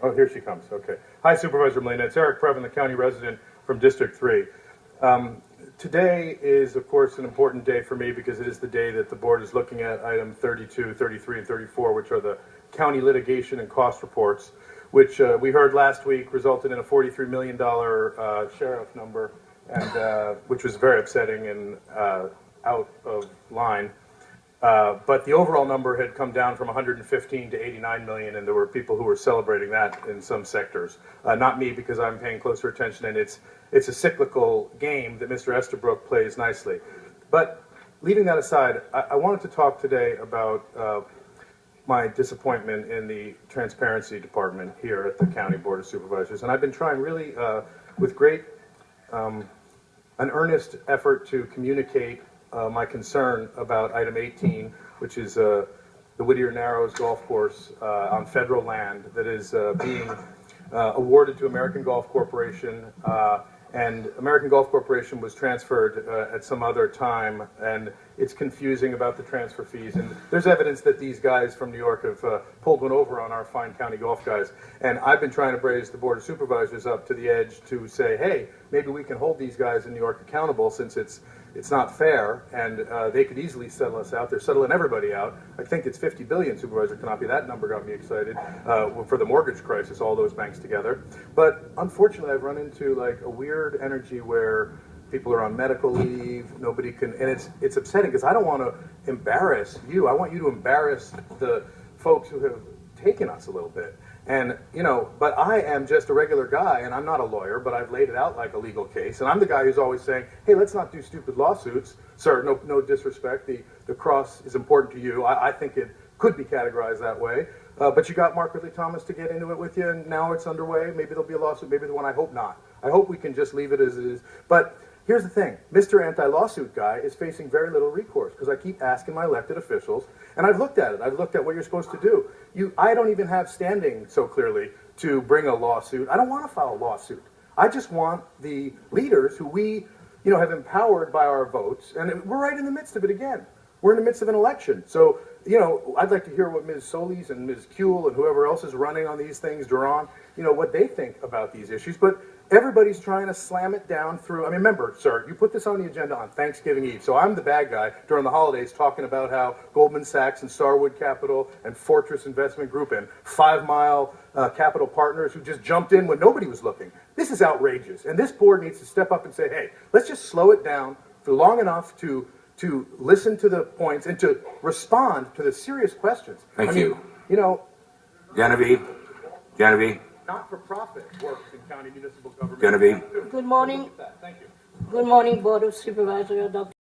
Oh, here she comes. Okay. Hi, Supervisor Molina. It's Eric Previn, the county resident from District 3. Today is, of course, an important day for me because it is the day that the board is looking at item 32, 33, and 34, which are the county litigation and cost reports, which we heard last week resulted in a $43 million sheriff number, and which was very upsetting and out of line. But the overall number had come down from 115 to 89 million, and there were people who were celebrating that in some sectors. Not me, because I'm paying closer attention, and it's a cyclical game that Mr. Estabrook plays nicely. But leaving that aside, I wanted to talk today about my disappointment in the transparency department here at the County Board of Supervisors. And I've been trying really with great, an earnest effort to communicate my concern about item 18, which is the Whittier Narrows Golf Course on federal land that is being awarded to American Golf Corporation, and American Golf Corporation was transferred at some other time, and it's confusing about the transfer fees. And there's evidence that these guys from New York have pulled one over on our fine county golf guys. And I've been trying to raise the Board of Supervisors up to the edge to say, hey, maybe we can hold these guys in New York accountable, since it's not fair, and they could easily settle us out. They're settling everybody out. I think it's 50 billion, Supervisor Canopi. That number got me excited for the mortgage crisis, all those banks together. But unfortunately, I've run into like a weird energy where people are on medical leave, nobody can, and it's upsetting because I don't want to embarrass you. I want you to embarrass the folks who have taken us a little bit. And, you know, but I am just a regular guy, and I'm not a lawyer, but I've laid it out like a legal case. And I'm the guy who's always saying, hey, let's not do stupid lawsuits. Sir, no disrespect. The cross is important to you. I think it could be categorized that way. But you got Mark Ridley Thomas to get into it with you, and now it's underway. Maybe there'll be a lawsuit, maybe the one. I hope not. I hope we can just leave it as it is. But here's the thing. Mr. Anti-Lawsuit Guy is facing very little recourse because I keep asking my elected officials, and I've looked at it. I've looked at what you're supposed to do. I don't even have standing so clearly to bring a lawsuit. I don't want to file a lawsuit. I just want the leaders who we, have empowered by our votes, and we're right in the midst of it again. We're in the midst of an election. So, I'd like to hear what Ms. Solis and Ms. Kuehl and whoever else is running on these things, Duran, what they think about these issues. But everybody's trying to slam it down through. I mean, remember, sir, you put this on the agenda on Thanksgiving Eve. So I'm the bad guy during the holidays talking about how Goldman Sachs and Starwood Capital and Fortress Investment Group and 5 Mile Capital Partners who just jumped in when nobody was looking. This is outrageous. And this board needs to step up and say, hey, let's just slow it down for long enough to listen to the points and to respond to the serious questions. Thank you. Genevieve. Not-for-profit works in county municipal government. Genevieve. Good morning. Thank you. Good morning, Board of Supervisors, Dr.